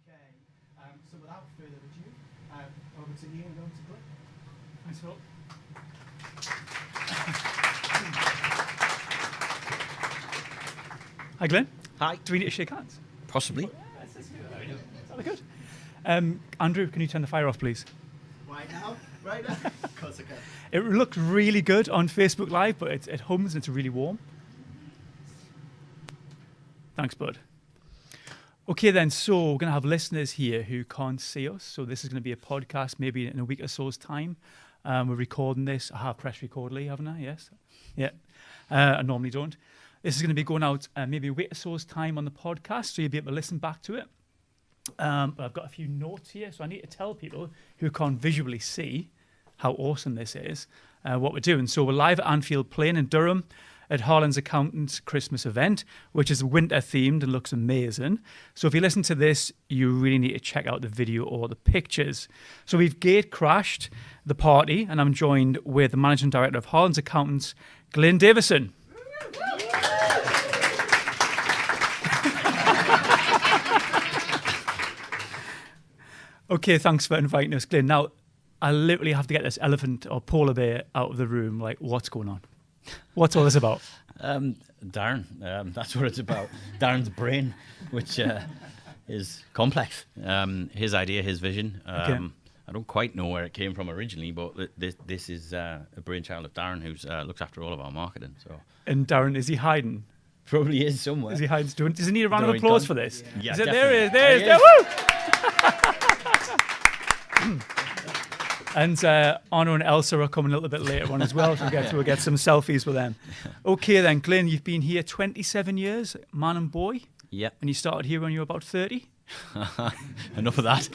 Okay. So without further ado, over to Ian and over to Glyn. Thanks, Phil. Hi, Glyn. Hi. Do we need to shake hands? Possibly. Sounds good. Andrew, can you turn the fire off, please? Right now? Right now? Of course I can. It looked really good on Facebook Live, but it hums and it's really warm. Thanks, bud. Okay, then, so we're going to have listeners here who can't see us. So this is going to be a podcast maybe in a week or so's time. We're recording this. I have press record, Lee, haven't I? Yes. Yeah. I normally don't. This is going to be going out maybe a week or so's time on the podcast, so you'll be able to listen back to it. But I've got a few notes here, so I need to tell people who can't visually see how awesome this is, what we're doing. So we're live at Anfield Plain in Durham at Harlands Accountants Christmas event, which is winter themed and looks amazing. So if you listen to this, you really need to check out the video or the pictures. So we've gate crashed the party, and I'm joined with the Managing Director of Harlands Accountants, Glyn Davison. Okay, thanks for inviting us, Glyn. Now, I literally have to get this elephant or polar bear out of the room. Like, what's going on? What's all this about? Darren, that's what it's about. Darren's brain, which is complex. His idea, his vision. Okay. I don't quite know where it came from originally, but this is a brainchild of Darren, who's looks after all of our marketing. So, And Darren, is he hiding? probably is somewhere. Is he hiding? Does he need a round of Throwing applause gun. for this? Yeah, Is it? definitely. There he is. There Woo! And Arno and Elsa are coming a little bit later on as well, so we'll get some selfies with them. Okay then, Glyn, you've been here 27 years, man and boy, Yeah. and you started here when you were about 30. Enough of that.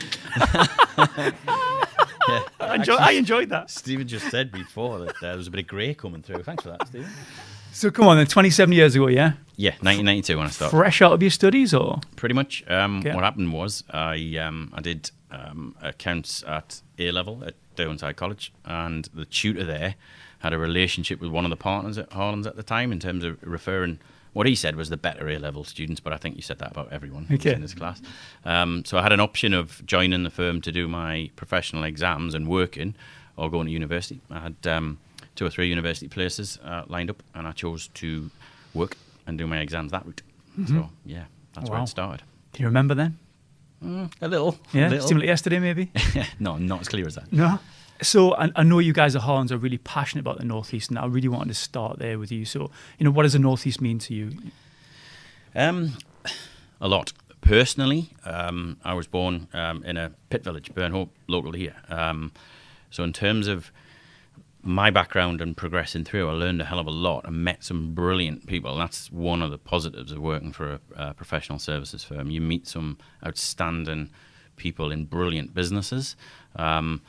Yeah. I enjoyed that. Stephen just said before that there was a bit of grey coming through. Thanks for that, Stephen. So come on then, 27 years ago, yeah? Yeah, 1992 when I started. Fresh out of your studies, or? Pretty much. Okay. What happened was I did accounts at A level at Downside College, and the tutor there had a relationship with one of the partners at Harlands at the time in terms of referring. What he said was the better A level students, but I think he said that about everyone who was Okay. in his class. So I had an option of joining the firm to do my professional exams and working, or going to university. I had 2 or 3 university places lined up, and I chose to work and do my exams that route. So yeah, that's where Wow. it started. Can you remember then? A little. Yeah, A little. seemed like yesterday maybe? No, not as clear as that. No. So I know you guys at Harlands are really passionate about the Northeast, and I really wanted to start there with you. So, what does the Northeast mean to you? A lot. Personally, I was born in a pit village, Burnhope, local here. So in terms of my background and progressing through, I learned a hell of a lot and met some brilliant people. That's one of the positives of working for a professional services firm. You meet some outstanding people in brilliant businesses, and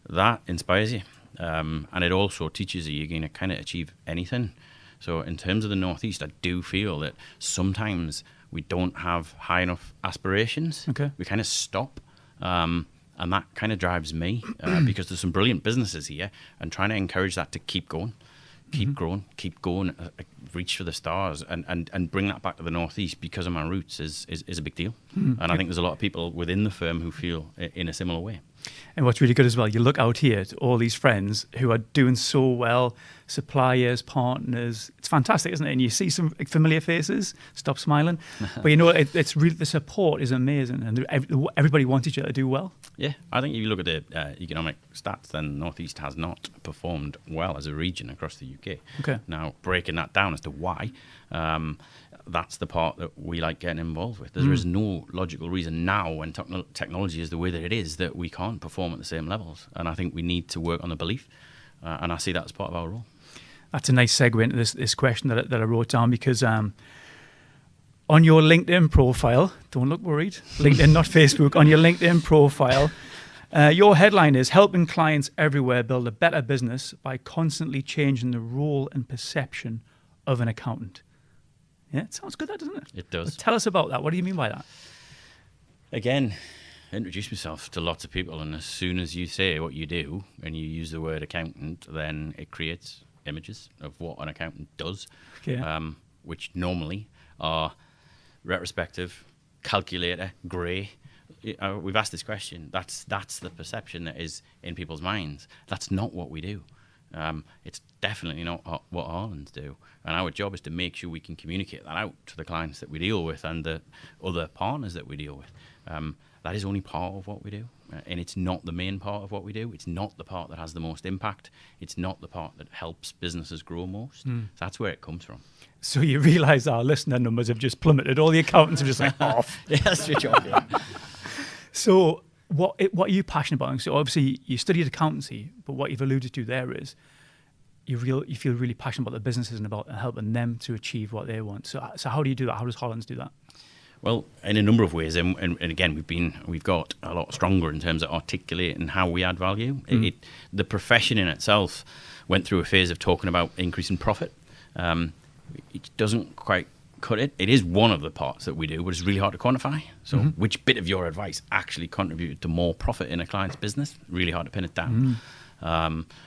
that inspires you. And it also teaches you can kind of achieve anything. So in terms of the Northeast, I do feel that sometimes we don't have high enough aspirations. Okay. We kind of stop. And that kind of drives me because there's some brilliant businesses here, and trying to encourage that to keep going, keep growing, keep going, reach for the stars, and bring that back to the Northeast because of my roots is a big deal. And I think there's a lot of people within the firm who feel in a similar way. And what's really good as well, you look out here at all these friends who are doing so well, suppliers, partners. It's fantastic, isn't it? And you see some familiar faces, stop smiling. But it's really, the support is amazing, and everybody wants each other to do well. Yeah, I think if you look at the economic stats, then Northeast has not performed well as a region across the UK. Okay. Now, breaking that down as to why, that's the part that we like getting involved with. There is no logical reason now, when technology is the way that it is, that we can't perform at the same levels. And I think we need to work on the belief, and I see that as part of our role. That's a nice segue into this question that I wrote down, because on your LinkedIn profile, don't look worried, LinkedIn, not Facebook, on your LinkedIn profile, your headline is helping clients everywhere build a better business by constantly changing the role and perception of an accountant. Yeah, it sounds good, that, doesn't it? It does. But tell us about that. What do you mean by that? Again, introduce myself to lots of people, and as soon as you say what you do and you use the word accountant, then it creates images of what an accountant does, Okay. which normally are retrospective, calculator, grey. We've asked this question. That's the perception that is in people's minds. That's not what we do. It's definitely not what Harlands do. And our job is to make sure we can communicate that out to the clients that we deal with and the other partners that we deal with. That is only part of what we do. And it's not the main part of what we do. It's not the part that has the most impact. It's not the part that helps businesses grow most. So that's where it comes from. So you realise our listener numbers have just plummeted. All the accountants are just like off. Yeah, that's your job. Yeah. So what are you passionate about? So obviously you studied accountancy, but what you've alluded to there is you feel really passionate about the businesses and about helping them to achieve what they want. So how do you do that? How does Harlands do that? Well, in a number of ways, and again, we've got a lot stronger in terms of articulating how we add value. The profession in itself went through a phase of talking about increasing profit. It doesn't quite cut it. It is one of the parts that we do, but it's really hard to quantify. So which bit of your advice actually contributed to more profit in a client's business? Really hard to pin it down.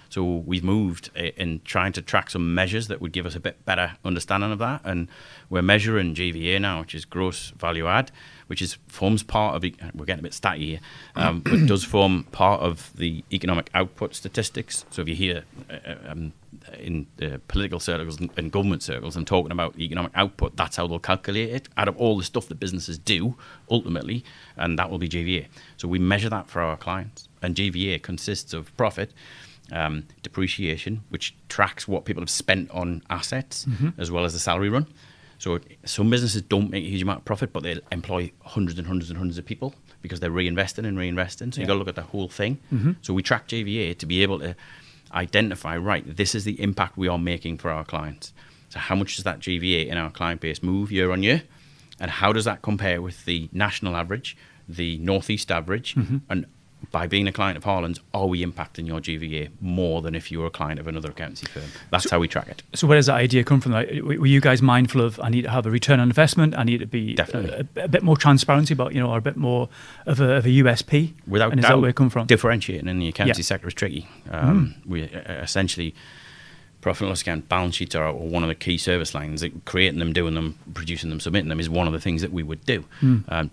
So we've moved in trying to track some measures that would give us a bit better understanding of that. And we're measuring GVA now, which is gross value add, which forms part of, we're getting a bit statty here, but does form part of the economic output statistics. So if you hear in political circles and government circles, I'm talking about economic output, that's how they'll calculate it out of all the stuff that businesses do ultimately, and that will be GVA. So we measure that for our clients. And GVA consists of profit, depreciation, which tracks what people have spent on assets, as well as the salary run. So some businesses don't make a huge amount of profit, but they employ hundreds and hundreds and hundreds of people because they're reinvesting and reinvesting. So you've got to look at the whole thing. So we track GVA to be able to identify, right, this is the impact we are making for our clients. So how much does that GVA in our client base move year on year? And how does that compare with the national average, the Northeast average, and by being a client of Harlands, are we impacting your GVA more than if you were a client of another accountancy firm? That's how we track it. So where does that idea come from? Like, were you guys mindful of, I need to have a return on investment, I need to be a bit more transparency about, or a bit more of a USP? Without and doubt, is that where it come from? Differentiating in the accountancy sector is tricky. We essentially, profit and loss account, balance sheets are one of the key service lines. Creating them, doing them, producing them, submitting them is one of the things that we would do.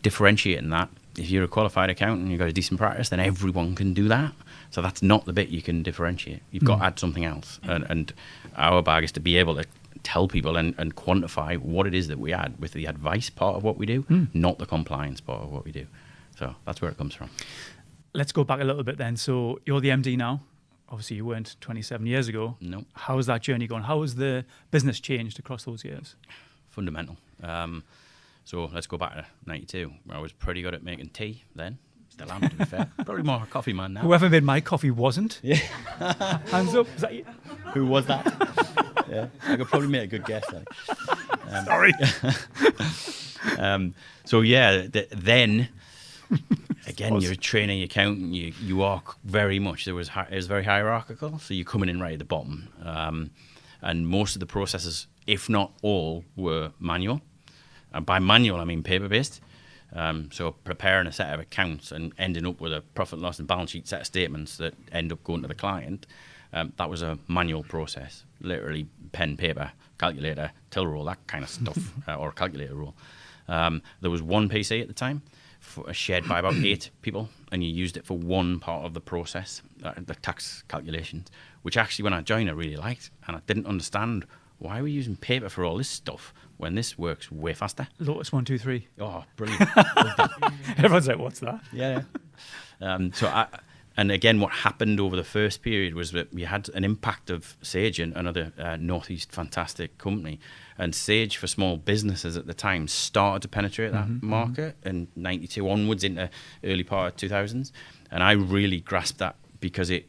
Differentiating that, if you're a qualified accountant and you've got a decent practice, then everyone can do that. So that's not the bit you can differentiate. You've got to add something else. And our bag is to be able to tell people and quantify what it is that we add with the advice part of what we do, not the compliance part of what we do. So that's where it comes from. Let's go back a little bit then. So you're the MD now. Obviously, you weren't 27 years ago. No. How has that journey gone? How has the business changed across those years? Fundamental. So let's go back to 92. I was pretty good at making tea then. Still am, to be fair. Probably more a coffee man now. Whoever made my coffee wasn't. Yeah. Hands up. Is that you? Who was that? Yeah, I could probably make a good guess. Sorry. So yeah, then again, you're a trainee accountant. You are very much it was very hierarchical. So you're coming in right at the bottom, and most of the processes, if not all, were manual. And by manual, I mean paper-based. So preparing a set of accounts and ending up with a profit and loss and balance sheet set of statements that end up going to the client, that was a manual process. Literally pen, paper, calculator, till roll, that kind of stuff, or a calculator roll. There was one PC at the time, shared by about 8 people, and you used it for one part of the process, the tax calculations, which actually when I joined I really liked, and I didn't understand why are we using paper for all this stuff when this works way faster? Lotus 1, 2, 3. Oh, brilliant. Everyone's like, what's that? Yeah. And again, what happened over the first period was that we had an impact of Sage, another Northeast fantastic company. And Sage for small businesses at the time started to penetrate that market in 92 onwards into early part of 2000s. And I really grasped that because it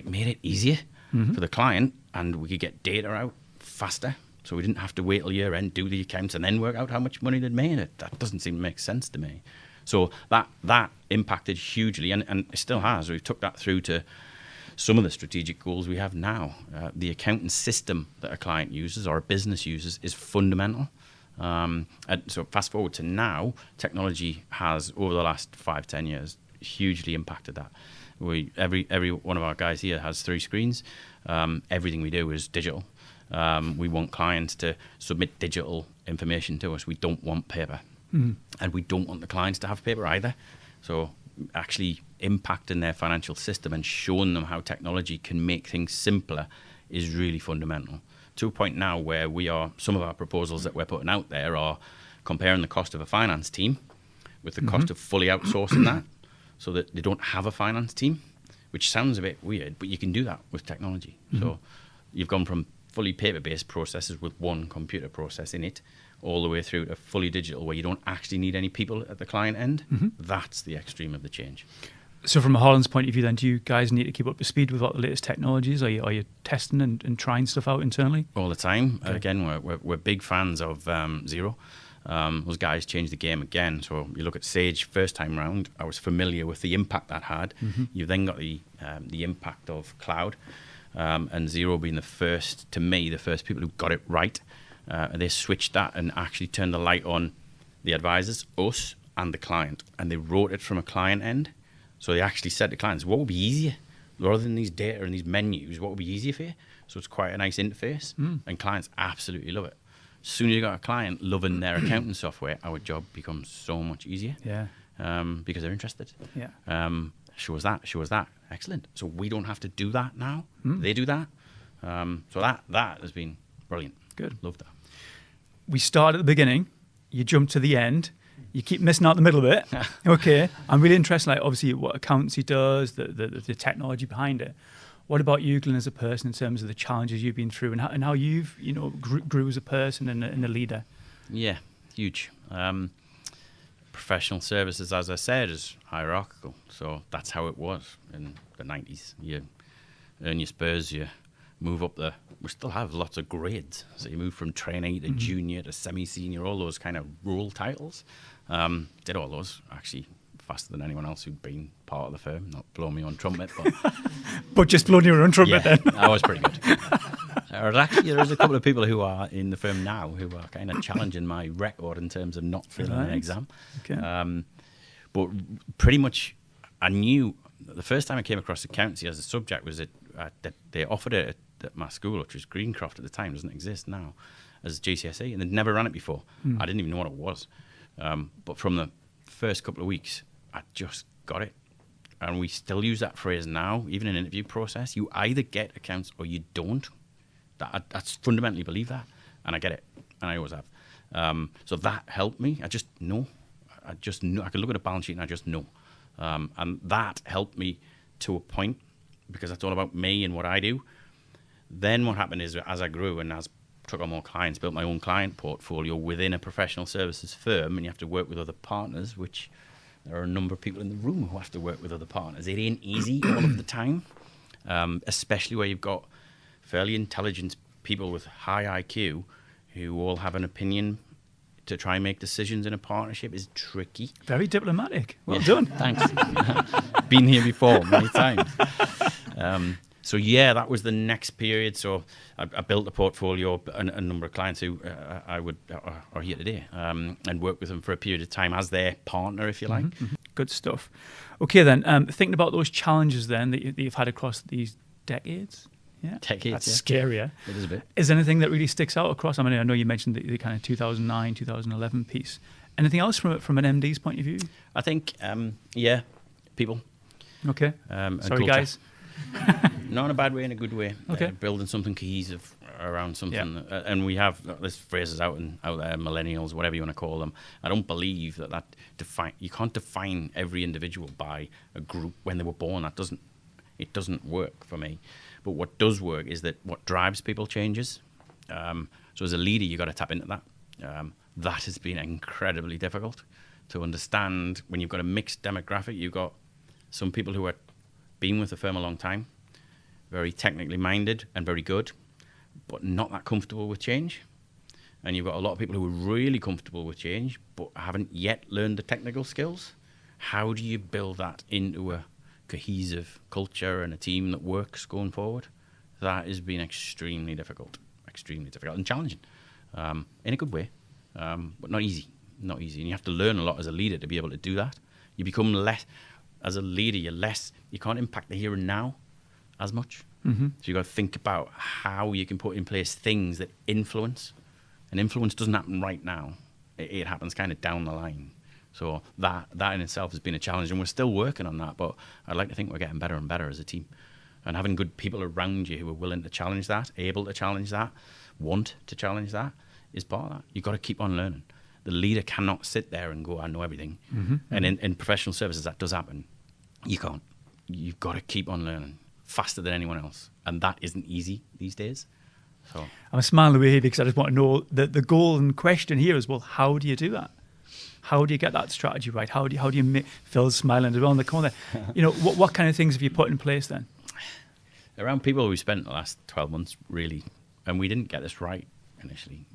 made it easier for the client, and we could get data out faster. So we didn't have to wait till year end, do the accounts, and then work out how much money they'd made. That doesn't seem to make sense to me. So that impacted hugely, and it still has. We've took that through to some of the strategic goals we have now. The accounting system that a client uses or a business uses is fundamental. And so fast forward to now, technology has, over the last 5-10 years, hugely impacted that. Every one of our guys here has 3 screens. Everything we do is digital. We want clients to submit digital information to us. We don't want paper. And we don't want the clients to have paper either. So actually impacting their financial system and showing them how technology can make things simpler is really fundamental. To a point now where some of our proposals that we're putting out there are comparing the cost of a finance team with the cost of fully outsourcing that, so that they don't have a finance team, which sounds a bit weird, but you can do that with technology. So you've gone from fully paper-based processes with one computer process in it, all the way through to fully digital, where you don't actually need any people at the client end. That's the extreme of the change. So from a Harlands point of view then, do you guys need to keep up to speed with what the latest technologies? Are you testing and trying stuff out internally? All the time. Okay. Again, we're big fans of Xero. Those guys changed the game again. So you look at Sage first time round, I was familiar with the impact that had. You've then got the impact of cloud, and Xero being the first people who got it right. They switched that and actually turned the light on the advisors, us, and the client. And they wrote it from a client end. So they actually said to clients, what would be easier? Rather than these data and these menus, what would be easier for you? So it's quite a nice interface. And clients absolutely love it. As soon as you got a client loving their accounting software, our job becomes so much easier. Yeah. Because they're interested. Yeah. Show us that. Excellent. So we don't have to do that now. They do that. So that has been brilliant. Good. Love that. We start at the beginning, you jump to the end, you keep missing out the middle bit. Okay. I'm really interested, like obviously what accountancy does, the technology behind it. What about you, Glyn, as a person, in terms of the challenges you've been through and how you've, grew as a person and a leader? Yeah, huge. Professional services, as I said, is hierarchical. So that's how it was in the 90s. You earn your spurs, you move up we still have lots of grades. So you move from trainee to junior to semi-senior, all those kind of role titles. Did all those actually faster than anyone else who'd been part of the firm. Not blowing me on trumpet, but but just blowing your own trumpet then. I was pretty good. There's a couple of people who are in the firm now who are kind of challenging my record in terms of not failing an exam. Okay. But pretty much, I knew the first time I came across accountancy as a subject was that they offered it at my school, which was Greencroft at the time, doesn't exist now, as GCSE, and they'd never ran it before. I didn't even know what it was. But from the first couple of weeks, I just got it. And we still use that phrase now, even in an interview process. You either get accounts or you don't. I fundamentally believe that, and I get it, and I always have. So that helped me. I just know. I could look at a balance sheet and I just know. And that helped me to a point, because that's all about me and what I do. Then what happened is, as I grew and as took on more clients, built my own client portfolio within a professional services firm, and you have to work with other partners, which there are a number of people in the room who have to work with other partners. It ain't easy all of the time, especially where you've got fairly intelligent people with high IQ who all have an opinion. To try and make decisions in a partnership is tricky. Very diplomatic. Well done. Thanks. Been here before many times. So yeah, that was the next period. So I built a portfolio, a number of clients who are here today, and worked with them for a period of time as their partner, if you like. Good stuff. Okay then, thinking about those challenges then that you've had across these decades. Yeah, decades. That's scarier. It is a bit. Is there anything that really sticks out across? I mean, I know you mentioned the kind of 2009, 2011 piece. Anything else from an MD's point of view? I think, people. Okay. And sorry, culture. guys. Not in a bad way, in a good way. Okay. Building something cohesive around something. Yeah. And we have this phrases out there, millennials, whatever you want to call them. I don't believe that you can't define every individual by a group when they were born. It doesn't work for me. But what does work is that what drives people changes. So as a leader, you've got to tap into that. That has been incredibly difficult to understand when you've got a mixed demographic. You've got some people who have been with the firm a long time, very technically minded and very good, but not that comfortable with change. And you've got a lot of people who are really comfortable with change, but haven't yet learned the technical skills. How do you build that into a cohesive culture and a team that works going forward? That has been extremely difficult and challenging, in a good way, but not easy. And you have to learn a lot as a leader to be able to do that. You become less, as a leader, you can't impact the here and now as much. So you've got to think about how you can put in place things that influence. And influence doesn't happen right now. It happens kind of down the line. So that in itself has been a challenge, and we're still working on that. But I'd like to think we're getting better and better as a team. And having good people around you who are willing to challenge that, able to challenge that, want to challenge that, is part of that. You've got to keep on learning. The leader cannot sit there and go, I know everything. And in professional services, that does happen. You can't. You've got to keep on learning faster than anyone else. And that isn't easy these days. So I'm smiling away here because I just want to know that the goal and question here is, well, how do you do that? How do you get that strategy right? How do you make Phil's smiling as well in the corner? What kind of things have you put in place then? Around people we spent the last 12 months, really, and we didn't get this right initially.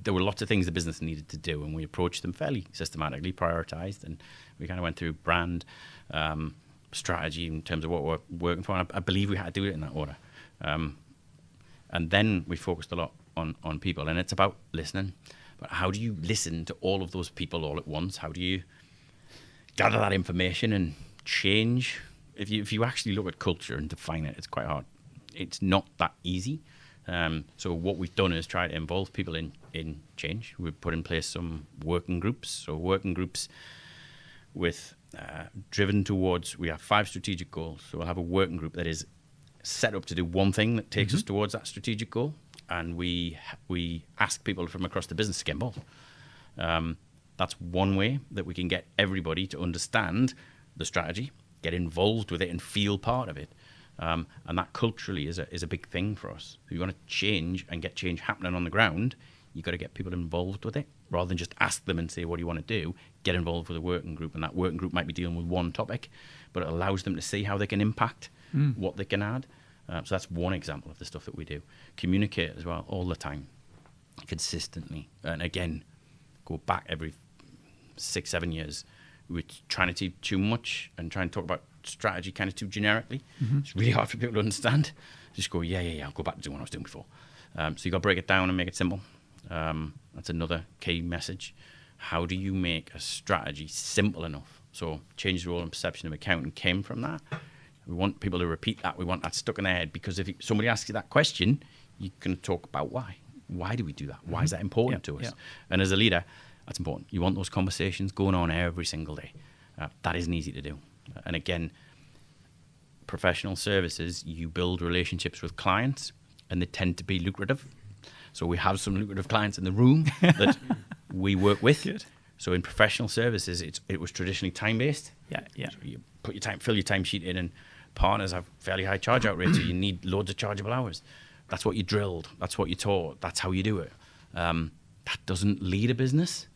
There were lots of things the business needed to do, and we approached them fairly systematically, prioritized, and we kind of went through brand, strategy in terms of what we're working for. And I believe we had to do it in that order. And then we focused a lot on people, and it's about listening. But how do you listen to all of those people all at once? How do you gather that information and change? If you actually look at culture and define it, it's quite hard. It's not that easy. So what we've done is try to involve people in change. We've put in place some working groups. So working groups with driven towards, we have 5 strategic goals. So we'll have a working group that is set up to do one thing that takes us towards that strategic goal. And we ask people from across the business to get involved. That's one way that we can get everybody to understand the strategy, get involved with it, and feel part of it. And that culturally is a big thing for us. If you want to change and get change happening on the ground, you've got to get people involved with it, rather than just ask them and say, what do you want to do? Get involved with a working group, and that working group might be dealing with one topic, but it allows them to see how they can impact, what they can add. So that's one example of the stuff that we do. Communicate as well, all the time, consistently. And again, go back every 6-7 years. We're trying to teach too much and trying to talk about strategy kind of too generically. It's really hard for people to understand. Just go, yeah, I'll go back to doing what I was doing before. So you've got to break it down and make it simple. That's another key message. How do you make a strategy simple enough? So change the role and perception of accounting came from that. We want people to repeat that. We want that stuck in their head, because if somebody asks you that question, you can talk about why. Why do we do that? Why is that important to us? Yeah. And as a leader, that's important. You want those conversations going on every single day. That isn't easy to do. And again, professional services, you build relationships with clients, and they tend to be lucrative. So we have some lucrative clients in the room that we work with. Good. So in professional services, it was traditionally time-based. Yeah. So you put your time, fill your timesheet in, and partners have fairly high charge-out rates, so you need loads of chargeable hours. That's what you drilled. That's what you taught. That's how you do it. That doesn't lead a business.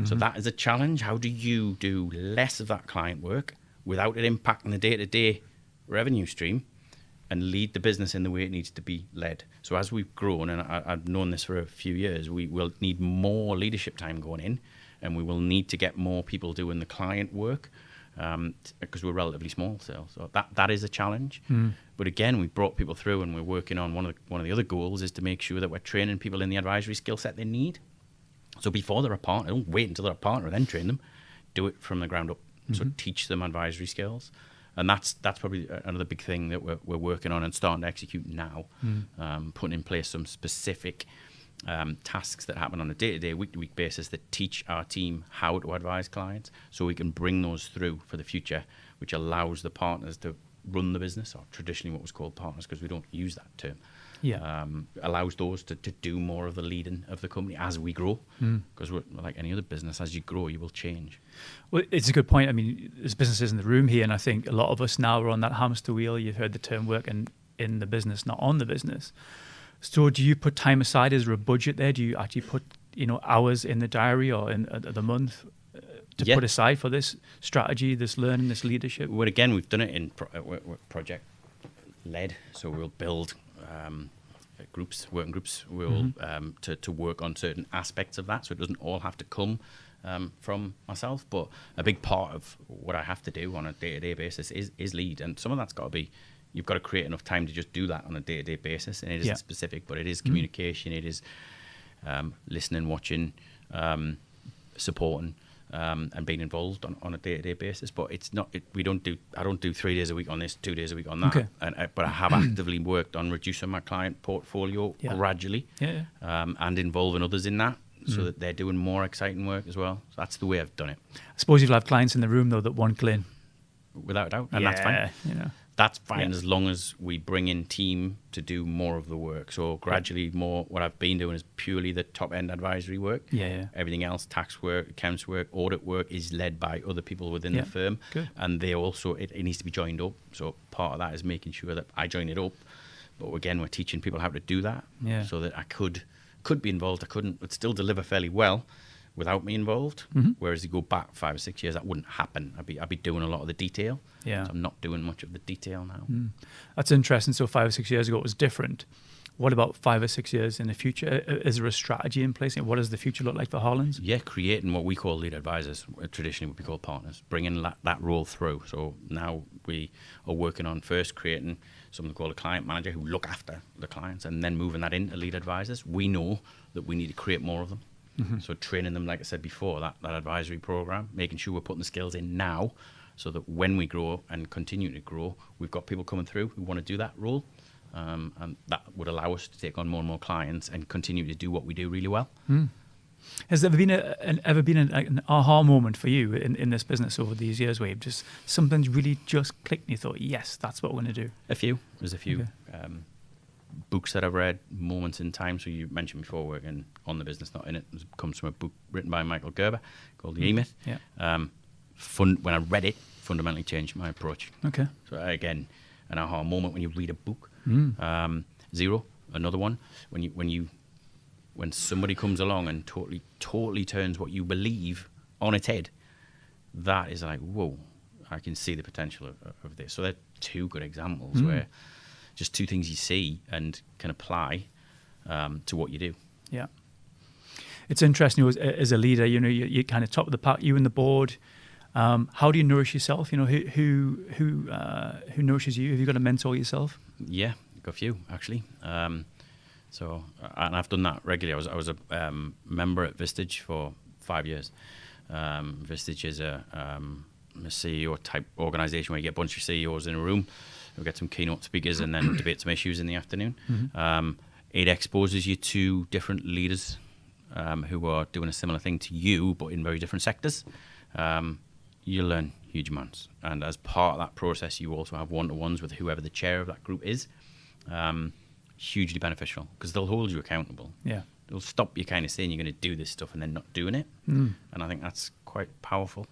So that is a challenge. How do you do less of that client work without it impacting the day-to-day revenue stream and lead the business in the way it needs to be led? So as we've grown, and I've known this for a few years, we will need more leadership time going in, and we will need to get more people doing the client work, because we're relatively small still. So that is a challenge. But again, we brought people through, and we're working on one of the other goals is to make sure that we're training people in the advisory skill set they need. So before they're a partner, don't wait until they're a partner and then train them. Do it from the ground up. So teach them advisory skills. And that's probably another big thing that we're working on and starting to execute now. Putting in place some specific tasks that happen on a day-to-day, week-to-week basis that teach our team how to advise clients, so we can bring those through for the future, which allows the partners to run the business, or traditionally what was called partners, because we don't use that term. Allows those to do more of the leading of the company as we grow, because we're like any other business. As you grow, you will change. Well, it's a good point. I mean, there's businesses in the room here, and I think a lot of us now are on that hamster wheel. You've heard the term working in the business, not on the business. So do you put time aside? Is there a budget there? Do you actually put hours in the diary or in the month to put aside for this strategy, this learning, this leadership? Well, again, we've done it in project led. So we'll build working groups. We'll to work on certain aspects of that. So it doesn't all have to come from myself, but a big part of what I have to do on a day-to-day basis is lead, and some of that's got to be. You've got to create enough time to just do that on a day-to-day basis, and it isn't specific, but it is communication, it is listening, watching, supporting, and being involved on a day-to-day basis. But it's not. I don't do 3 days a week on this, 2 days a week on that. Okay. But I have actively worked on reducing my client portfolio gradually, and involving others in that. so that they're doing more exciting work as well. So that's the way I've done it. I suppose you'll have clients in the room though that want Glyn. Without a doubt. And that's fine. You know. That's fine as long as we bring in team to do more of the work. So gradually more, what I've been doing is purely the top end advisory work. Everything else, tax work, accounts work, audit work is led by other people within the firm. Good. And they also, it needs to be joined up. So part of that is making sure that I join it up. But again, we're teaching people how to do that so that I could be involved. I couldn't, but still deliver fairly well without me involved. Whereas you go back 5 or 6 years, that wouldn't happen. I'd be doing a lot of the detail. So I'm not doing much of the detail now. That's interesting. So 5 or 6 years ago, it was different. What about 5 or 6 years in the future? Is there a strategy in place? What does the future look like for Harlands? Yeah, creating what we call lead advisors, traditionally would be called partners, bringing that role through. So now we are working on first creating something called a client manager who look after the clients, and then moving that into lead advisors. We know that we need to create more of them. So training them, like I said before, that advisory program, making sure we're putting the skills in now so that when we grow and continue to grow, we've got people coming through who want to do that role. And that would allow us to take on more and more clients and continue to do what we do really well. Has there been ever been an aha moment for you in this business over these years where just something's really just clicked and you thought, yes, that's what we're going to do? There's a few. Books that I've read, moments in time. So you mentioned before working on the business, not in it. It comes from a book written by Michael Gerber called The E-Myth. When I read it, fundamentally changed my approach. So again, an aha moment when you read a book. Zero, another one. When somebody comes along and totally turns what you believe on its head, that is like, whoa, I can see the potential of this. So they're two good examples where just two things you see and can apply to what you do. Yeah. It's interesting, as a leader, you're kind of top of the pack, you and the board. How do you nourish yourself? Who nourishes you? Have you got a mentor yourself? Yeah, got a few, actually. So, and I've done that regularly. I was a member at Vistage for 5 years. Vistage is a CEO type organisation where you get a bunch of CEOs in a room. We get some keynote speakers and then debate some issues in the afternoon. It exposes you to different leaders who are doing a similar thing to you, but in very different sectors. You learn huge amounts. And as part of that process, you also have one-to-ones with whoever the chair of that group is. Hugely beneficial because they'll hold you accountable. They'll stop you kind of saying you're going to do this stuff and then not doing it. And I think that's quite powerful.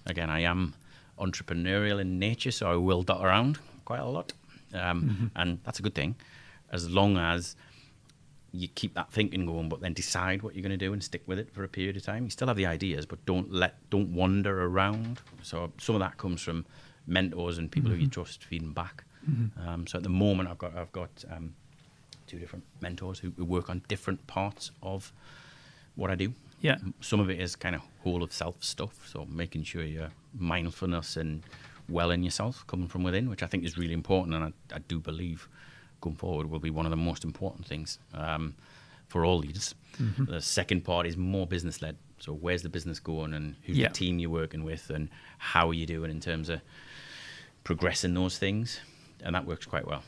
Again, I am entrepreneurial in nature, so I will dot around quite a lot. And that's a good thing, as long as you keep that thinking going, but then decide what you're going to do and stick with it for a period of time. You still have the ideas, but don't wander around. So some of that comes from mentors and people who you trust feeding back. So at the moment, I've got 2 different mentors who work on different parts of what I do. Some of it is kind of whole of self stuff, so making sure you're mindfulness and well in yourself, coming from within, which I think is really important, and I do believe going forward will be one of the most important things for all leaders. The second part is more business led. So where's the business going, and who's the team you're working with, and how are you doing in terms of progressing those things, and that works quite well.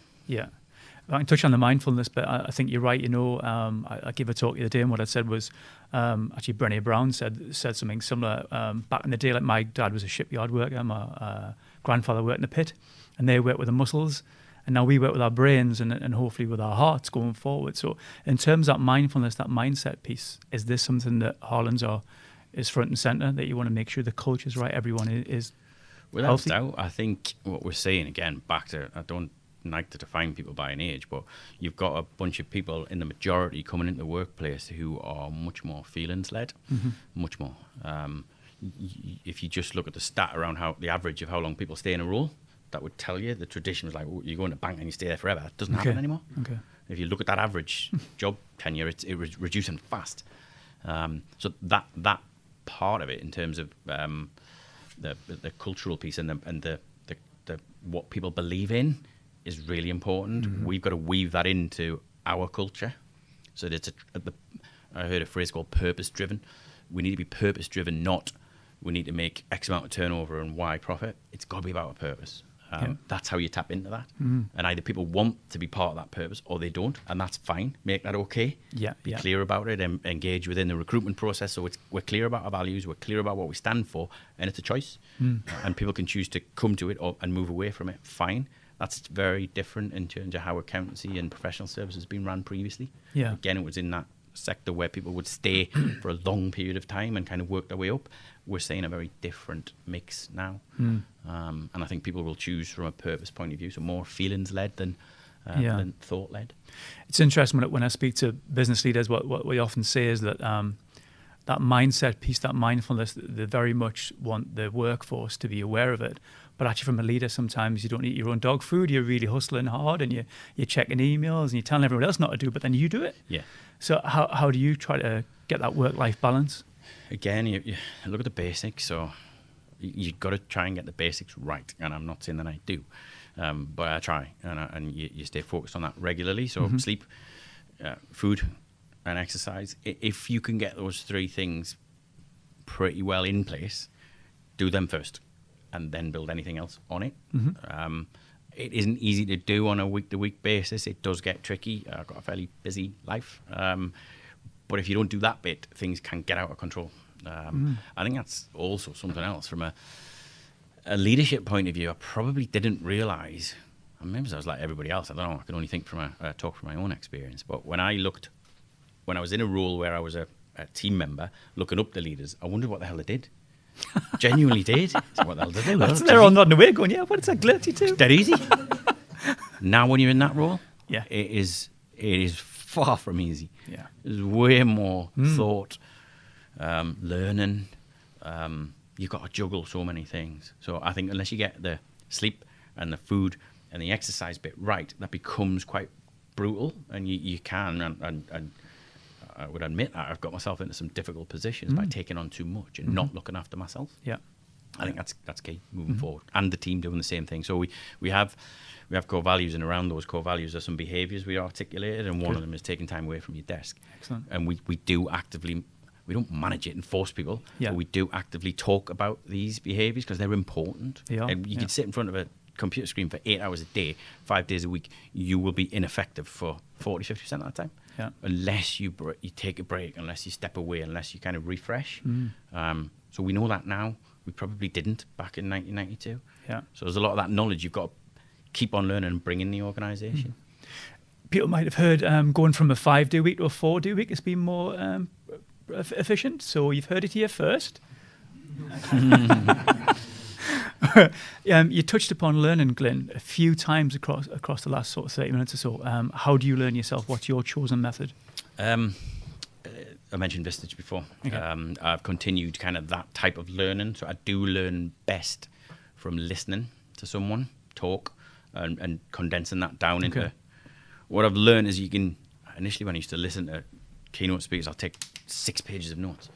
I can touch on the mindfulness, but I think you're right. I gave a talk the other day, and what I said was actually Brené Brown said something similar. Back in the day, like my dad was a shipyard worker, my grandfather worked in a pit, and they worked with the muscles, and now we work with our brains and hopefully with our hearts going forward. So in terms of that mindfulness, that mindset piece, is this something that Harlands is front and centre, that you want to make sure the culture's right, everyone is without healthy? Doubt, I think what we're saying, again, back to, I don't like to define people by an age, but you've got a bunch of people in the majority coming into the workplace who are much more feelings led, much more. If you just look at the stat around the average of how long people stay in a role, that would tell you the tradition was like, you go in a bank and you stay there forever. That doesn't happen anymore. If you look at that average job tenure, it's reducing fast. So that part of it, in terms of the cultural piece and the what people believe in, is really important. We've got to weave that into our culture. So that I heard a phrase called purpose driven. We need to be purpose driven, not we need to make X amount of turnover and Y profit. It's got to be about a purpose. That's how you tap into that. And either people want to be part of that purpose or they don't, and that's fine. Make that okay. Be clear about it and engage within the recruitment process. So we're clear about our values, we're clear about what we stand for, and it's a choice. And people can choose to come to it and move away from it. Fine. That's very different in terms of how accountancy and professional services has been run previously. Again, it was in that sector where people would stay for a long period of time and kind of work their way up. We're seeing a very different mix now. And I think people will choose from a purpose point of view, so more feelings-led than thought-led. It's interesting when I speak to business leaders, what we often say is that that mindset piece, that mindfulness, they very much want the workforce to be aware of it. But actually from a leader, sometimes you don't eat your own dog food. You're really hustling hard and you're checking emails and you're telling everyone else not to do, but then you do it. So how do you try to get that work-life balance? Again, you look at the basics. So you've got to try and get the basics right. And I'm not saying that I do, but I try. And you stay focused on that regularly. So sleep, food, and exercise. If you can get those three things pretty well in place, do them first and then build anything else on it. It isn't easy to do on a week-to-week basis. It does get tricky. I've got a fairly busy life. But if you don't do that bit, things can get out of control. I think that's also something else. From a leadership point of view, I probably didn't realise, maybe I was like everybody else, I don't know, I can only think talk from my own experience. But when I was in a role where I was a team member, looking up the leaders, I wondered what the hell they did. Genuinely did. So what the hell did they do? They're all nodding away going, what is that glitzy too? Dead easy. Now when you're in that role, it is far from easy. Yeah. There's way more thought, learning. You've got to juggle so many things. So I think unless you get the sleep and the food and the exercise bit right, that becomes quite brutal. And you can, and I would admit that I've got myself into some difficult positions by taking on too much and not looking after myself. I think that's key moving forward, and the team doing the same thing. So we have core values, and around those core values are some behaviours we articulated, and one of them is taking time away from your desk. Excellent. And we do actively, we don't manage it and force people, but we do actively talk about these behaviours because they're important. And you can sit in front of a computer screen for 8 hours a day, 5 days a week, you will be ineffective for 40-50% of the time. Unless you take a break, unless you step away, unless you kind of refresh. So we know that now. We probably didn't back in 1992. So there's a lot of that knowledge you've got to keep on learning and bring in the organisation. People might have heard going from a 5-day week to a 4-day week has been more efficient. So you've heard it here first. You touched upon learning, Glyn, a few times across the last sort of 30 minutes or so. How do you learn yourself? What's your chosen method? I mentioned Vistage before. I've continued kind of that type of learning. So I do learn best from listening to someone talk and condensing that down into... What I've learned is you can... Initially, when I used to listen to keynote speakers, I'll take 6 pages of notes.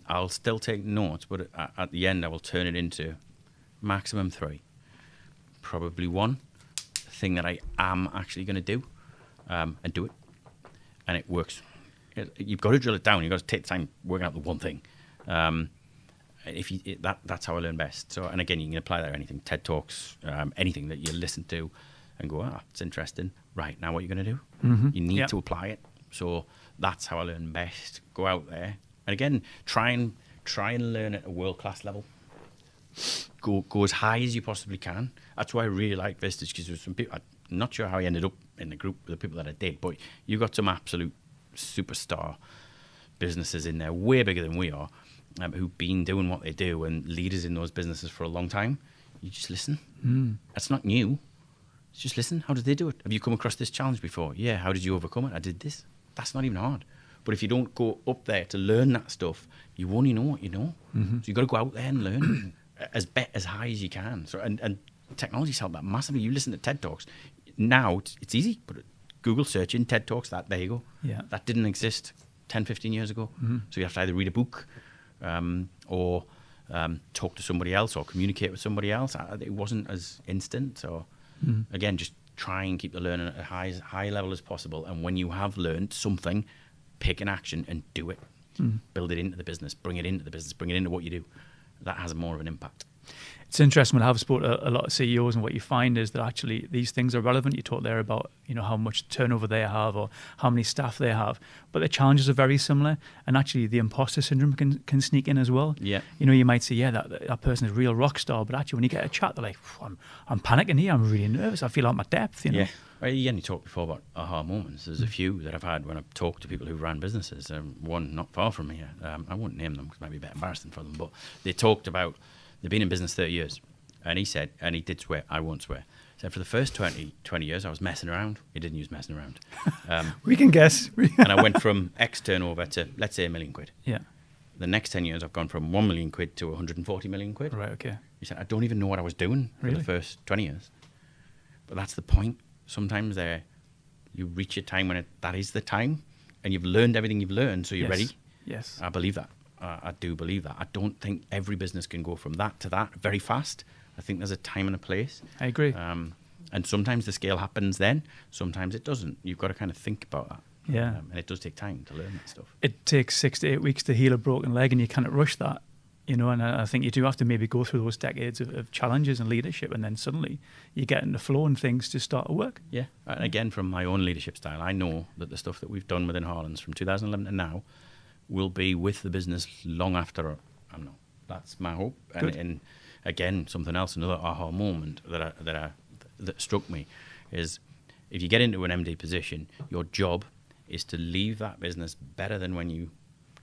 I'll still take notes, but at the end, I will turn it into maximum 3. Probably 1 thing that I am actually going to do, and do it. And it works. You've got to drill it down. You've got to take time working out the one thing. That's how I learn best. So, and again, you can apply that to anything, TED Talks, anything that you listen to and go, it's interesting. Right, now what are you going to do? You need to apply it. So that's how I learn best. Go out there. And again, try and learn at a world-class level. Go as high as you possibly can. That's why I really like Vistage, because there's some people, I'm not sure how I ended up in the group with the people that I did, but you've got some absolute superstar businesses in there, way bigger than we are, who've been doing what they do and leaders in those businesses for a long time. You just listen. That's not new. Just listen. How did they do it? Have you come across this challenge before? Yeah. How did you overcome it? I did this. That's not even hard. But if you don't go up there to learn that stuff, you only know what you know. So you've got to go out there and learn as high as you can. So and technology's helped that massively. You listen to TED Talks. Now it's easy. But Google searching TED Talks, there you go. That didn't exist 10, 15 years ago. So you have to either read a book or talk to somebody else or communicate with somebody else. It wasn't as instant. So again, just try and keep the learning at as high level as possible. And when you have learned something, pick an action and do it. Build it into the business, bring it into the business, bring it into what you do. That has more of an impact. It's interesting when I've spoken to a lot of CEOs, and what you find is that actually these things are relevant. You talk there about, how much turnover they have or how many staff they have, but the challenges are very similar. And actually the imposter syndrome can sneak in as well. Yeah. You might say, that person is a real rock star, but actually when you get a chat, they're like, I'm panicking here. I'm really nervous. I feel out my depth, Yeah. Well, you talked before about aha moments. There's a few that I've had when I've talked to people who ran businesses. One not far from here. I won't name them because it might be a bit embarrassing for them, but they talked about they've been in business 30 years. And he said, and he did swear, I won't swear. He said, for the first 20 years, I was messing around. He didn't use messing around. We can guess. And I went from X turnover to, let's say, £1 million. Yeah. The next 10 years, I've gone from £1 million to 140 million quid. Right, okay. He said, I don't even know what I was doing for Really? the first 20 years. But that's the point. Sometimes you reach a time when that is the time, and you've learned everything you've learned, so you're ready. Yes. I believe that. I do believe that. I don't think every business can go from that to that very fast. I think there's a time and a place. I agree. And sometimes the scale happens then, sometimes it doesn't. You've got to kind of think about that. Yeah. And it does take time to learn that stuff. It takes 6 to 8 weeks to heal a broken leg, and you can't rush that. And I think you do have to maybe go through those decades of challenges and leadership, and then suddenly you get in the flow and things just start to work. Yeah. And again, from my own leadership style, I know that the stuff that we've done within Harlands from 2011 to now will be with the business long after I'm not. That's my hope. And again, something else, another aha moment that struck me is if you get into an MD position, your job is to leave that business better than when you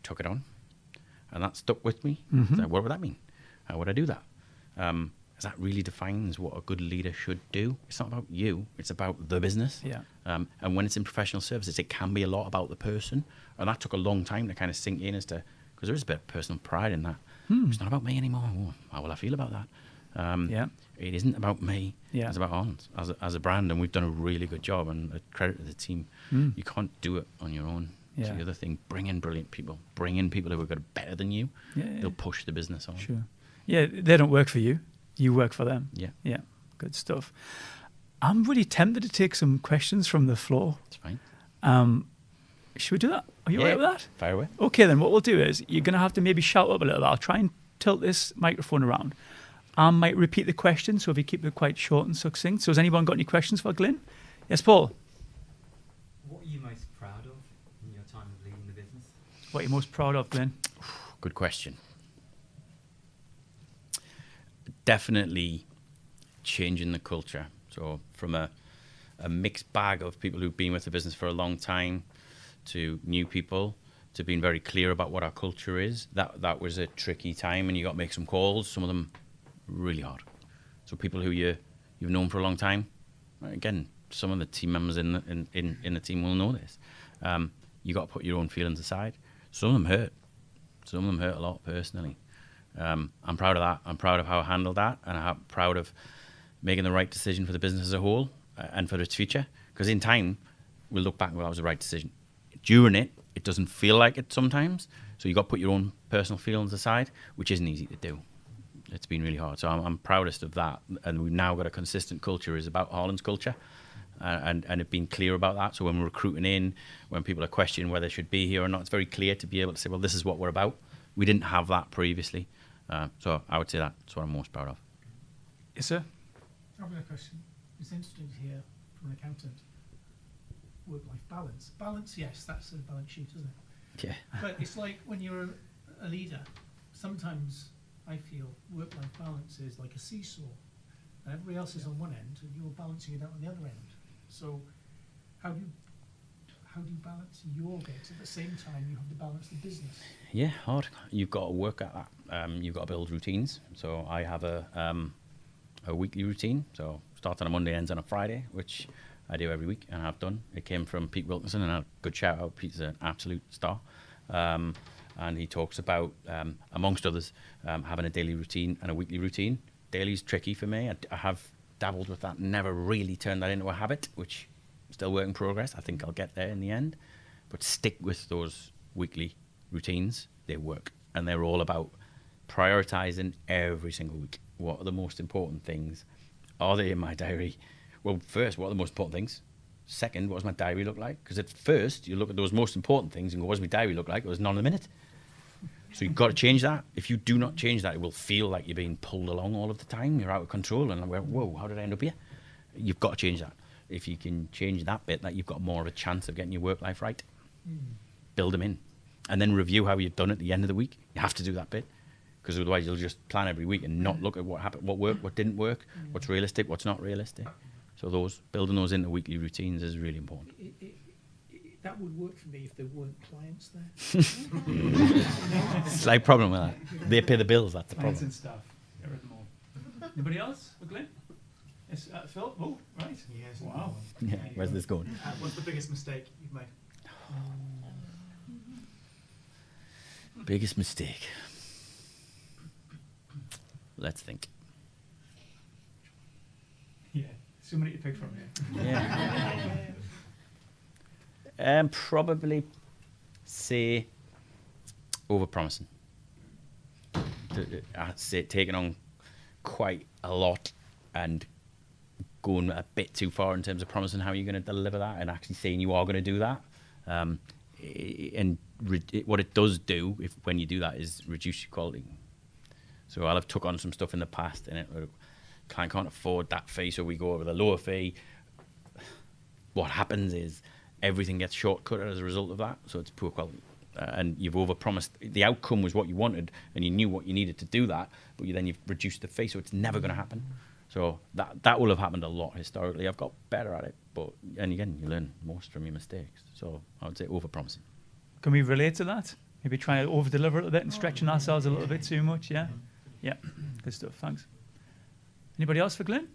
took it on. And that stuck with me. Mm-hmm. So what would that mean? How would I do that? That really defines what a good leader should do. It's not about you. It's about the business. Yeah. And when it's in professional services, it can be a lot about the person. And that took a long time to kind of sink in because there is a bit of personal pride in that. It's not about me anymore. Oh, how will I feel about that? It isn't about me. Yeah. It's about Harlands as a brand. And we've done a really good job, and a credit to the team. You can't do it on your own. Yeah. So the other thing, bring in brilliant people. Bring in people who are good, better than you. Yeah. They'll push the business on. Sure. Yeah, they don't work for you. You work for them. Yeah. Yeah, good stuff. I'm really tempted to take some questions from the floor. It's fine. Should we do that? Are you all right with that? Fire away. Okay, then what we'll do is you're going to have to maybe shout up a little bit. I'll try and tilt this microphone around. I might repeat the question, so if you keep it quite short and succinct. So has anyone got any questions for Glyn? Yes, Paul? What are you most proud of in your time of leading the business? What are you most proud of, Glyn? Good question. Definitely changing the culture. So from a mixed bag of people who've been with the business for a long time to new people, to being very clear about what our culture is. That was a tricky time, and you got to make some calls, some of them really hard. So people who you've known for a long time, again, some of the team members in the team will know this. You got to put your own feelings aside. Some of them hurt. Some of them hurt a lot personally. I'm proud of that. I'm proud of how I handled that, and I'm proud of making the right decision for the business as a whole and for its future. Because in time, we'll look back and go, that was the right decision. During it doesn't feel like it sometimes. So you got to put your own personal feelings aside, which isn't easy to do. It's been really hard. So I'm proudest of that. And we've now got a consistent culture is about Harlands culture. And have been clear about that. So when we're recruiting in, when people are questioning whether they should be here or not, it's very clear to be able to say, well, this is what we're about. We didn't have that previously. So I would say that's what I'm most proud of. Yes, sir? I've got a question. It's interesting to hear from an accountant. Work-life balance. Balance, yes, that's a balance sheet, isn't it? Yeah. But it's like when you're a leader, sometimes I feel work-life balance is like a seesaw. And everybody else is on one end, and you're balancing it out on the other end. So how do you balance your bit at the same time you have to balance the business? Yeah, hard. You've got to work at that. You've got to build routines. So I have a weekly routine. So starts on a Monday, ends on a Friday, which I do every week and have done. It came from Pete Wilkinson, and a good shout out. Pete's an absolute star. And he talks about, amongst others, having a daily routine and a weekly routine. Daily's tricky for me. I have dabbled with that, never really turned that into a habit, which still work in progress. I think I'll get there in the end. But stick with those weekly routines. They work. And they're all about prioritizing every single week. What are the most important things? Are they in my diary? Well, first, what are the most important things? Second, what does my diary look like? Because at first, you look at those most important things and go, what does my diary look like? It was none in a minute. So you've got to change that. If you do not change that, it will feel like you're being pulled along all of the time. You're out of control, and I'm whoa, how did I end up here? You've got to change that. If you can change that bit, that you've got more of a chance of getting your work life right. Build them in, and then review how you've done at the end of the week. You have to do that bit, because otherwise you'll just plan every week and not look at what happened, what worked, what didn't work, what's realistic, what's not realistic. So building those into weekly routines is really important. That would work for me if there weren't clients there. Slight problem with that. They pay the bills, that's the Clients problem. and stuff. Get rid of them all. Anybody else for Glyn? Yes, Phil? Oh, right. Yes. Wow. Yeah, where's this going? What's the biggest mistake you've made? Biggest mistake. Let's think. Yeah, so many to pick from here. Yeah. Probably say overpromising. I'd say taking on quite a lot and going a bit too far in terms of promising how you're going to deliver that, and actually saying you are going to do that. What it does do when you do that is reduce your quality. So I'll have took on some stuff in the past, and client can't afford that fee, so we go over the lower fee. What happens is everything gets shortcutted as a result of that, so it's poor quality. And you've overpromised. The outcome was what you wanted, and you knew what you needed to do that, but you've reduced the fee, so it's never going to happen. So that will have happened a lot historically. I've got better at it, and again, you learn most from your mistakes. So I would say overpromising. Can we relate to that? Maybe trying to over-deliver a little bit and stretching ourselves a little bit too much, yeah? Yeah, good stuff, thanks. Anybody else for Glyn?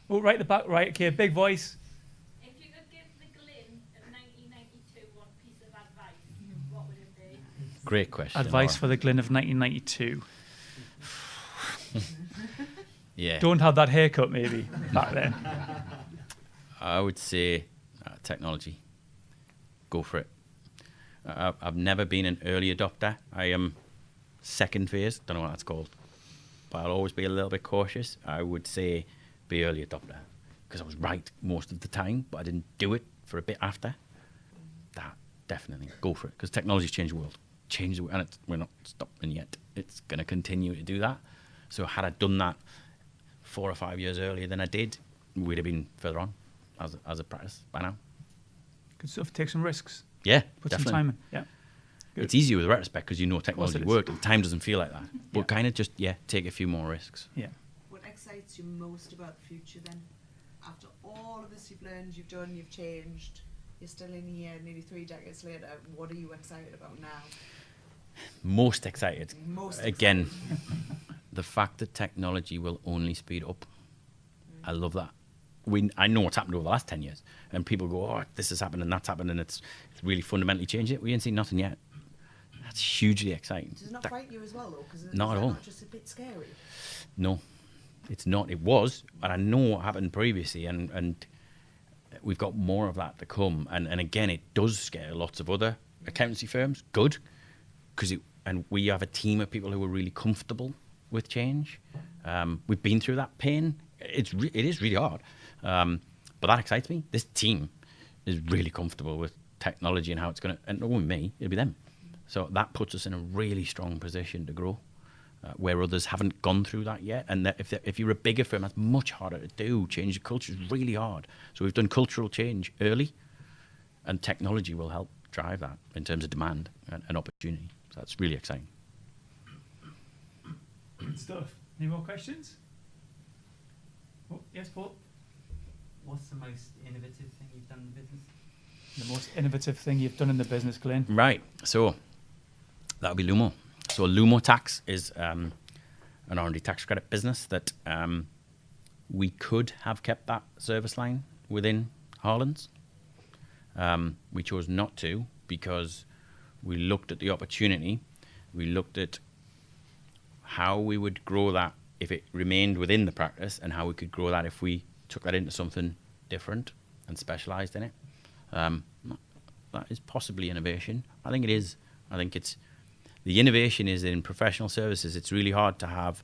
Oh, right at the back, right, okay, big voice. If you could give the Glyn of 1992 one piece of advice, what would it be? Great question. Advice for the Glyn of 1992. Yeah. Don't have that haircut, maybe, back then. I would say technology. Go for it. I've never been an early adopter. I am second phase. Don't know what that's called. But I'll always be a little bit cautious. I would say be early adopter, because I was right most of the time, but I didn't do it for a bit after. That, definitely. Go for it, because technology's changed the world. And we're not stopping yet. It's going to continue to do that. So had I done that 4 or 5 years earlier than I did, we'd have been further on as a practice by now. Good stuff, take some risks. Yeah, Put definitely. some time in, yeah. Good. It's easier with retrospect because you know course technology it is. worked and time doesn't feel like that. But Yeah. kind of just, take a few more risks. Yeah. What excites you most about the future then? After all of this you've learned, you've done, you've changed, you're still in here nearly 3 decades later, what are you excited about now? Most excited. Most Again, the fact that technology will only speed up. I love that. I know what's happened over the last 10 years. And people go, oh, this has happened and that's happened and it's really fundamentally changed it. We ain't seen nothing yet. That's hugely exciting. Does it not That- frighten you as well though? Because Not at all. not just a bit scary? No, it's not. It was, and I know what happened previously, and we've got more of that to come. And again, it does scare lots of other accountancy firms. Good, and we have a team of people who are really comfortable with change. We've been through that pain. It is really hard, but that excites me. This team is really comfortable with technology and how it's going to, and not only me, it'll be them. So that puts us in a really strong position to grow. Where others haven't gone through that yet. And that if you're a bigger firm, that's much harder to do. Change your culture is really hard. So we've done cultural change early, and technology will help drive that in terms of demand and opportunity. So that's really exciting. Good stuff. Any more questions? Oh, yes, Paul? What's the most innovative thing you've done in the business? The most innovative thing you've done in the business, Glyn? Right. So that would be Lumo. So Lumo Tax is an R&D tax credit business that we could have kept that service line within Harlands. We chose not to because we looked at the opportunity. We looked at how we would grow that if it remained within the practice, and how we could grow that if we took that into something different and specialised in it. That is possibly innovation. I think it is. I think the innovation is in professional services. It's really hard to have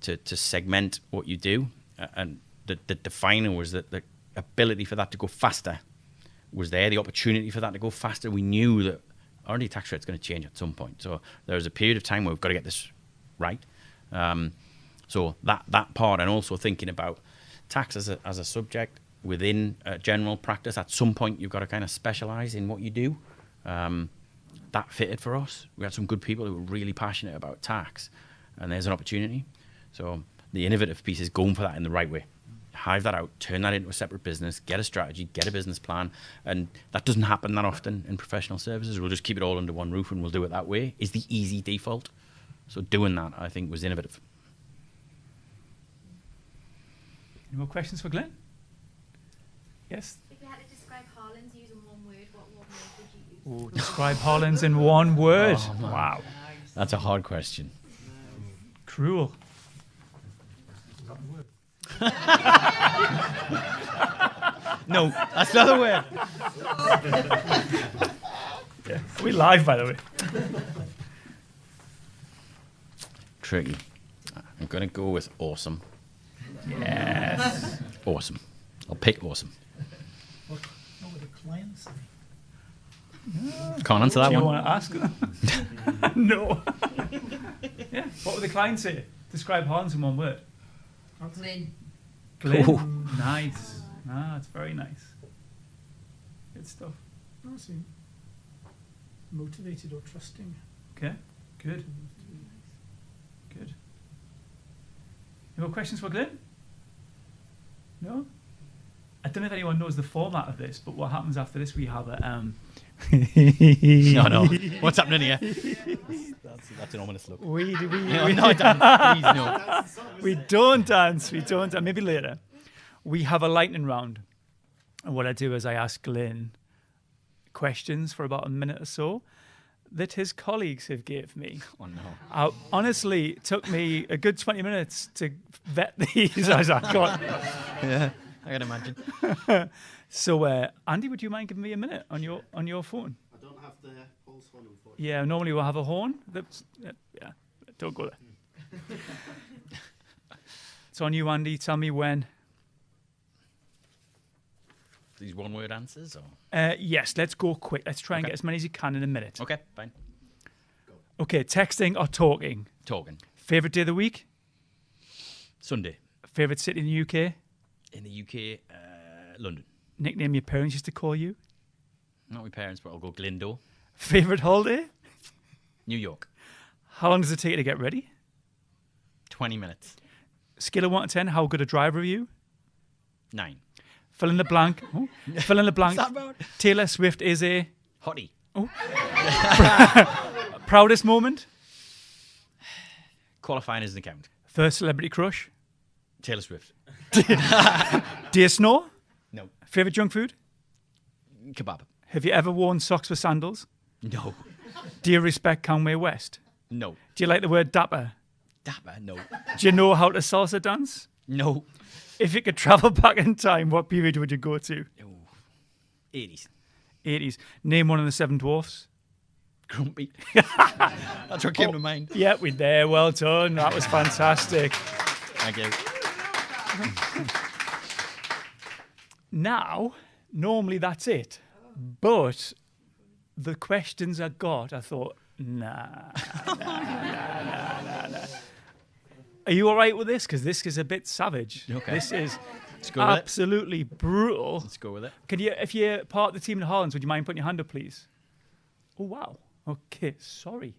to segment what you do, and the definer was that the ability for that to go faster was there. The opportunity for that to go faster. We knew that R&D tax rate's going to change at some point. So there's a period of time where we've got to get this right. So that part, and also thinking about tax as a subject within general practice. At some point, you've got to kind of specialise in what you do. That fitted for us. We had some good people who were really passionate about tax, and there's an opportunity. So the innovative piece is going for that in the right way. Hive that out, turn that into a separate business, get a strategy, get a business plan, and that doesn't happen that often in professional services. We'll just keep it all under one roof and we'll do it that way, is the easy default. So doing that, I think, was innovative. Any more questions for Glyn? Yes? If you had to describe Harlands using one word, what word would you use? Oh, describe Harlands in one word. Oh, man. Wow. That's a hard question. Cruel. No, that's not the word. Yeah. We live, by the way. Tricky. I'm going to go with awesome. Yes. Awesome. I'll pick awesome. What would the client say? Can't answer that Do you one. want to ask them? No. Yeah. What would the client say? Describe Harlands in one word. Glyn. Glyn. Oh. Nice. Ah, it's very nice. Good stuff. Honestly, motivated or trusting. Okay. Good. Good. Any more questions for Glyn? No? I don't know if anyone knows the format of this, but what happens after this, we have a... No. What's happening here? That's an ominous look. We No, Dan, please, no. We don't dance. We don't. Maybe later. We have a lightning round. And what I do is I ask Glyn questions for about a minute or so that his colleagues have gave me. Oh, no. Honestly, it took me a good 20 minutes to vet these as I got. Yeah, I can imagine. So, Andy, would you mind giving me a minute on your phone? I don't have the pulse one, unfortunately. Yeah, normally we'll have a horn. Yeah, don't go there. It's on you, Andy. Tell me when. These one-word answers, or? Yes, let's go quick. Let's try and Okay. get as many as you can in a minute. Okay, fine. Okay, texting or talking? Talking. Favourite day of the week? Sunday. Favourite city in the UK? In the UK, London. Nickname your parents used to call you? Not my parents, but I'll go Glyndo. Favourite holiday? New York. How long does it take you to get ready? 20 minutes. Scale of 1 to 10, how good a driver are you? 9. Fill in the blank. Oh. Fill in the blank. What's that about? Taylor Swift is a... Hottie. Proudest moment? Qualifying as an account. First celebrity crush? Taylor Swift. Dear Snow? No. Favourite junk food? Kebab. Have you ever worn socks with sandals? No. Do you respect Conway West? No. Do you like the word dapper? Dapper. No. Do you know how to salsa dance? No. If you could travel back in time, what period would you go to? Oh. 80s. 80s. Name one of the 7 dwarfs. Grumpy. That's what came to mind. Yeah, we're there. Well done. That was fantastic. Thank you. Now, normally that's it. But the questions I got, I thought, nah. Are you all right with this? Because this is a bit savage. Okay. This is Let's go with it. absolutely brutal. Let's go with it. Can you, if you're part of the team in Harlands, would you mind putting your hand up, please? Oh, wow. Okay, sorry.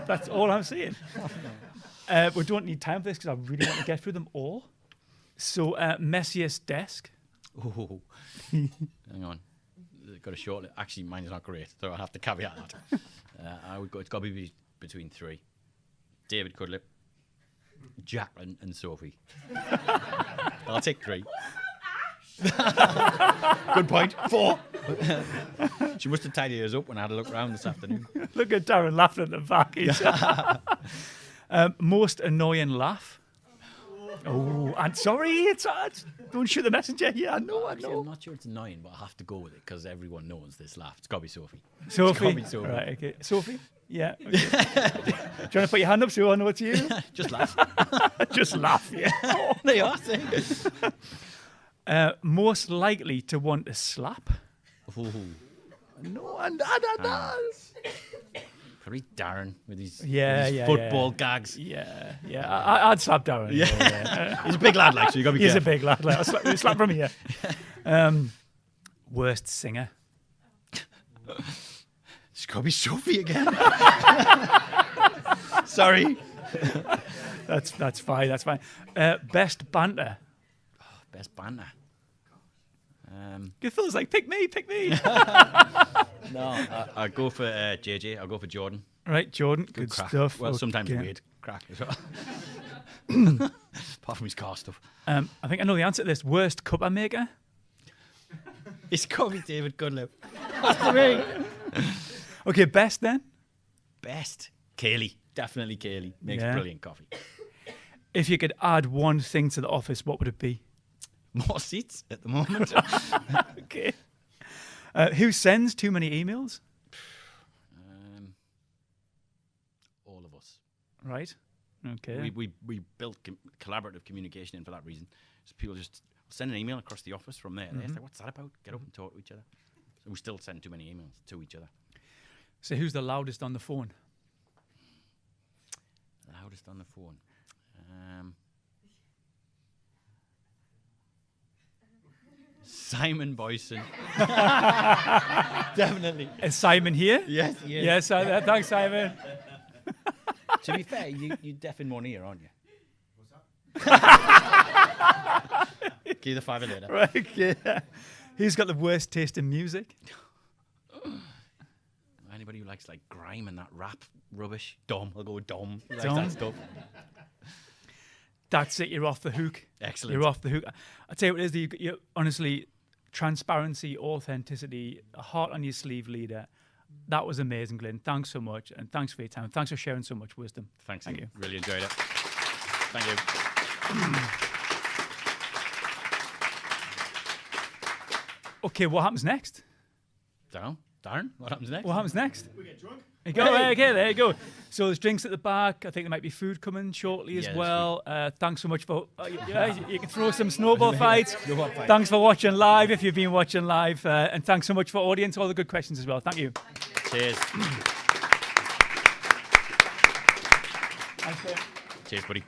That's all I'm saying. We don't need time for this because I really want to get through them all. So, messiest desk. Oh. Hang on. Got a short list. Actually, mine is not great, so I'll have to caveat that. I would go. It's got to be between 3. David Cudlip, Jacqueline, and Sophie. I'll take 3. Good point. 4. She must have tidied us up when I had a look around this afternoon. Look at Darren laughing at the back. Most annoying laugh. Oh, I'm sorry. It's don't shoot the messenger here. I know. Actually, I'm not sure it's annoying, but I have to go with it because everyone knows this laugh. It's got to be Sophie. Sophie. It's gotta be Sophie. Right. Okay. Sophie. Yeah. Okay. Do you want to put your hand up so I know it's you? Just laugh. Just laugh. Yeah. There you are. Most likely to want to slap. Ooh. No one does. Probably Darren with his, Yeah, with his yeah, football yeah. gags. Yeah. I'd slap Darren. Yeah. He's a big lad, like, so you got to be He's a careful. big lad. Like, I'll slap from here. Worst singer. It's got to be Sophie again. Sorry. That's fine. That's fine. Best banter. Best banter. Good feels like pick me. No, I'll go for JJ. I'll go for Jordan. Right, Jordan. Good crack. stuff. Well, sometimes Okay. weird crack as well. Apart from his car stuff. I think I know the answer to this. Worst cuppa maker. It's got to be David Goodlip. Okay, best then. Best. Kaylee. Definitely Kaylee. Makes Yeah. brilliant coffee. If you could add one thing to the office, what would it be? More seats at the moment. Okay. Who sends too many emails? All of us. Right. Okay. We built collaborative communication in for that reason. So people just send an email across the office from there. They're like, what's that about? Get up and talk to each other. So we still send too many emails to each other. So who's the loudest on the phone? Loudest on the phone. Simon Boyson. Definitely. Is Simon here? Yes. Yes. Thanks, Simon. To be fair, you deaf in one ear, aren't you? Give you the $5 later. Right. Yeah. Who's got the worst taste in music? Anybody who likes like grime and that rap rubbish? Dom. I'll go with Dom. He likes Dom. that stuff. That's it. You're off the hook. Excellent. You're off the hook. I tell you what it is. You honestly, transparency, authenticity, a heart on your sleeve leader. That was amazing, Glyn. Thanks so much, and thanks for your time. Thanks for sharing so much wisdom. Thanks. Thank you. Really enjoyed it. Thank you. Okay, what happens next? Darren, what happens next? What happens next? We get drunk. There you go. Okay, there you go. So there's drinks at the back. I think there might be food coming shortly as Yeah, there's well. Thanks so much for. You can throw some snowball fights. Thanks for watching live if you've been watching live, and thanks so much for audience. All the good questions as well. Thank you. Cheers. Thanks, Cheers, buddy.